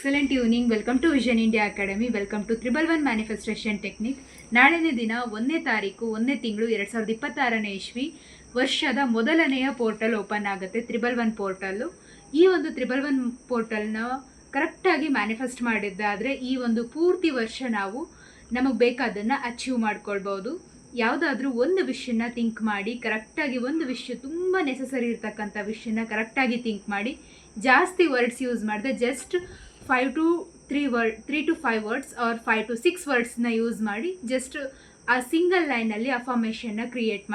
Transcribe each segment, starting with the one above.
Excellent evening. Welcome to vision India academy. Welcome to 111 manifestation technique. ನಾಳೆನೇ ದಿನ 1ನೇ ತಾರೀಕು 1ನೇ ತಿಂಗಳು 2026ನೇ ಇಸ್ವಿ ವರ್ಷದ ಮೊದಲನೆಯ ಪೋರ್ಟಲ್ ಓಪನ್ ಆಗುತ್ತೆ, 111 ಪೋರ್ಟಲ್ಲು. ಈ ಒಂದು 111 ಪೋರ್ಟಲ್ನ ಕರೆಕ್ಟಾಗಿ ಮ್ಯಾನಿಫೆಸ್ಟ್ ಮಾಡಿದ್ದಾದರೆ ಈ ಒಂದು ಪೂರ್ತಿ ವರ್ಷ ನಾವು ನಮಗೆ ಬೇಕಾದನ್ನು ಅಚೀವ್ ಮಾಡ್ಕೊಳ್ಬೋದು. ಯಾವುದಾದ್ರೂ ಒಂದು ವಿಷಯನ ಥಿಂಕ್ ಮಾಡಿ ಕರೆಕ್ಟಾಗಿ, ಒಂದು ವಿಷಯ ತುಂಬ ನೆಸಸರಿ ಇರ್ತಕ್ಕಂಥ ವಿಷಯನ ಕರೆಕ್ಟಾಗಿ ಥಿಂಕ್ ಮಾಡಿ, ಜಾಸ್ತಿ ವರ್ಡ್ಸ್ ಯೂಸ್ ಮಾಡಿದೆ, just 3 to 5 words or 5 to 6 ವರ್ಡ್ಸ್ನ ಯೂಸ್ ಮಾಡಿ ಜಸ್ಟ್ ಆ ಸಿಂಗಲ್ ಲೈನಲ್ಲಿ ಅಫರ್ಮೇಷನ್ನ ಕ್ರಿಯೇಟ್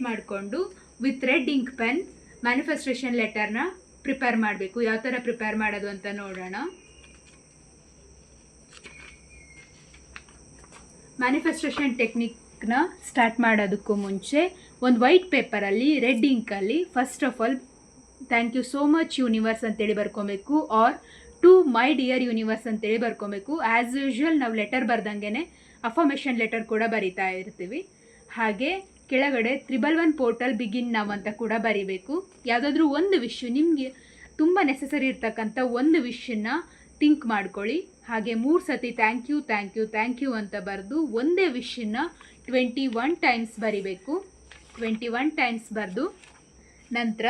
ಮಾಡಿಕೊಂಡು with red ink pen manifestation ಲೆಟರ್ನ ಪ್ರಿಪೇರ್ ಮಾಡಬೇಕು. ಯಾವ ಥರ ಪ್ರಿಪೇರ್ ಮಾಡೋದು ಅಂತ ನೋಡೋಣ. ಮ್ಯಾನಿಫೆಸ್ಟೇಷನ್ ಟೆಕ್ನಿಕ್ನ ಸ್ಟಾರ್ಟ್ ಮಾಡೋದಕ್ಕೂ ಮುಂಚೆ ಒಂದು ವೈಟ್ ಪೇಪರಲ್ಲಿ ರೆಡ್ ಇಂಕಲ್ಲಿ first of all thank you so much universe ಅಂತೇಳಿ ಬರ್ಕೊಬೇಕು, or to my dear universe ಅಂತೇಳಿ ಬರ್ಕೊಬೇಕು. ಆ್ಯಸ್ ಯೂಶ್ವಲ್ ನಾವು ಲೆಟರ್ ಬರ್ದಂಗೆ ಅಫರ್ಮೇಷನ್ ಲೆಟರ್ ಕೂಡ ಬರಿತಾ ಇರ್ತೀವಿ. ಹಾಗೆ ಕೆಳಗಡೆ 111 ಪೋರ್ಟಲ್ ಬಿಗಿನ್ ನಾವು ಅಂತ ಕೂಡ ಬರಿಬೇಕು. ಯಾವುದಾದ್ರೂ ಒಂದು ವಿಷಯ ನಿಮಗೆ ತುಂಬ ನೆಸಸರಿ ಇರ್ತಕ್ಕಂಥ ಒಂದು ವಿಷಯನ ಥಿಂಕ್ ಮಾಡ್ಕೊಳ್ಳಿ. ಹಾಗೆ 3 ಸತಿ ಥ್ಯಾಂಕ್ ಯು ಅಂತ ಬರೆದು ಒಂದೇ ವಿಷಯನ 21 ಟೈಮ್ಸ್ ಬರಿಬೇಕು. 21 ಟೈಮ್ಸ್ ಬರೆದು ನಂತರ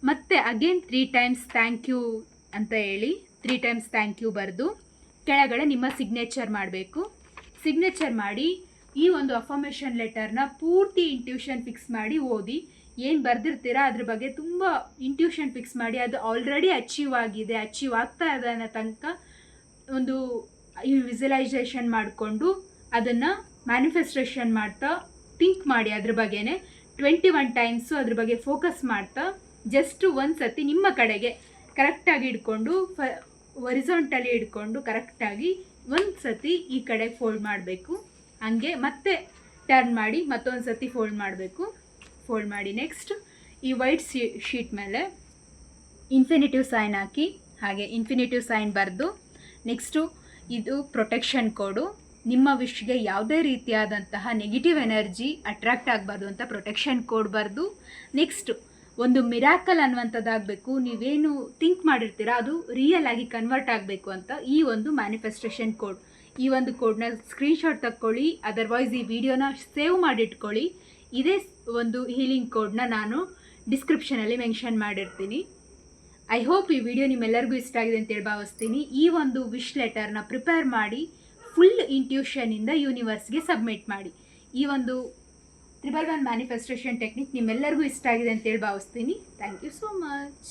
ಮತ್ತೆ ಅಗೇನ್ 3 ಟೈಮ್ಸ್ ಥ್ಯಾಂಕ್ ಯು ಅಂತ ಹೇಳಿ 3 ಟೈಮ್ಸ್ ಥ್ಯಾಂಕ್ ಯು ಬರೆದು ಕೆಳಗಡೆ ನಿಮ್ಮ ಸಿಗ್ನೇಚರ್ ಮಾಡಬೇಕು. ಸಿಗ್ನೇಚರ್ ಮಾಡಿ ಈ ಒಂದು ಅಫರ್ಮೇಷನ್ ಲೆಟರ್ನ ಪೂರ್ತಿ ಇಂಟ್ಯೂಷನ್ ಫಿಕ್ಸ್ ಮಾಡಿ ಓದಿ. ಏನು ಬರೆದಿರ್ತೀರಾ ಅದ್ರ ಬಗ್ಗೆ ತುಂಬ ಇಂಟ್ಯೂಷನ್ ಫಿಕ್ಸ್ ಮಾಡಿ, ಅದು ಆಲ್ರೆಡಿ ಅಚೀವ್ ಆಗ್ತಾ ಇದೆ ಅನ್ನೋ ತನಕ ಒಂದು ವಿಜುವಲೈಸೇಷನ್ ಮಾಡಿಕೊಂಡು ಅದನ್ನು ಮ್ಯಾನಿಫೆಸ್ಟೇಷನ್ ಮಾಡ್ತಾ ಥಿಂಕ್ ಮಾಡಿ. ಅದ್ರ ಬಗ್ಗೆನೇ 21 ಟೈಮ್ಸು ಅದ್ರ ಬಗ್ಗೆ ಫೋಕಸ್ ಮಾಡ್ತಾ ಜಸ್ಟ್ ಒಂದು ಸತಿ ನಿಮ್ಮ ಕಡೆಗೆ ಕರೆಕ್ಟಾಗಿ ಇಟ್ಕೊಂಡು ಹೊರಿಸಾಂಟಲಿ ಇಟ್ಕೊಂಡು ಕರೆಕ್ಟಾಗಿ ಒಂದು ಸತಿ ಈ ಕಡೆ ಫೋಲ್ಡ್ ಮಾಡಬೇಕು. ಹಂಗೆ ಮತ್ತೆ ಟರ್ನ್ ಮಾಡಿ ಮತ್ತೊಂದು ಸತಿ ಫೋಲ್ಡ್ ಮಾಡಿ ನೆಕ್ಸ್ಟ್ ಈ ವೈಟ್ ಶೀಟ್ ಮೇಲೆ ಇನ್ಫಿನಿಟಿವ್ ಸೈನ್ ಹಾಕಿ, ಹಾಗೆ ಇನ್ಫಿನಿಟಿವ್ ಸೈನ್ ಬರೆದು ನೆಕ್ಸ್ಟು ಇದು ಪ್ರೊಟೆಕ್ಷನ್ ಕೋಡು. ನಿಮ್ಮ ವಿಶ್ಗೆ ಯಾವುದೇ ರೀತಿಯಾದಂತಹ ನೆಗೆಟಿವ್ ಎನರ್ಜಿ ಅಟ್ರಾಕ್ಟ್ ಆಗಬಾರ್ದು ಅಂತ ಪ್ರೊಟೆಕ್ಷನ್ ಕೋಡ್ ಬರೆದು ನೆಕ್ಸ್ಟ್ ಒಂದು ಮಿರಾಕಲ್ ಅನ್ನುವಂಥದ್ದಾಗಬೇಕು. ನೀವೇನು ಥಿಂಕ್ ಮಾಡಿರ್ತೀರಾ ಅದು ರಿಯಲ್ ಆಗಿ ಕನ್ವರ್ಟ್ ಆಗಬೇಕು ಅಂತ ಈ ಒಂದು ಮ್ಯಾನಿಫೆಸ್ಟೇಷನ್ ಕೋಡ್, ಈ ಒಂದು ಕೋಡ್ನ ಸ್ಕ್ರೀನ್ಶಾಟ್ ತಕ್ಕೊಳ್ಳಿ, ಅದರ್ವೈಸ್ ಈ ವಿಡಿಯೋನ ಸೇವ್ ಮಾಡಿಟ್ಕೊಳ್ಳಿ. ಇದೇ ಒಂದು ಹೀಲಿಂಗ್ ಕೋಡ್ನ ನಾನು ಡಿಸ್ಕ್ರಿಪ್ಷನಲ್ಲಿ ಮೆನ್ಷನ್ ಮಾಡಿರ್ತೀನಿ. ಐ ಹೋಪ್ ಈ ವಿಡಿಯೋ ನಿಮ್ಮೆಲ್ಲರಿಗೂ ಇಷ್ಟ ಆಗಿದೆ ಅಂತೇಳಿ ಭಾವಿಸ್ತೀನಿ. ಈ ಒಂದು ವಿಶ್ ಲೆಟರ್ನ ಪ್ರಿಪೇರ್ ಮಾಡಿ ಫುಲ್ ಇಂಟ್ಯೂಷನಿಂದ ಯೂನಿವರ್ಸ್ಗೆ ಸಬ್ಮಿಟ್ ಮಾಡಿ. ಈ ಒಂದು 111 ಮ್ಯಾನಿಫೆಸ್ಟೇಷನ್ ಟೆಕ್ನಿಕ್ ನಿಮ್ಮೆಲ್ಲರಿಗೂ ಇಷ್ಟ ಆಗಿದೆ ಅಂತೇಳಿ ಭಾವಿಸ್ತೀನಿ. Thank you so much.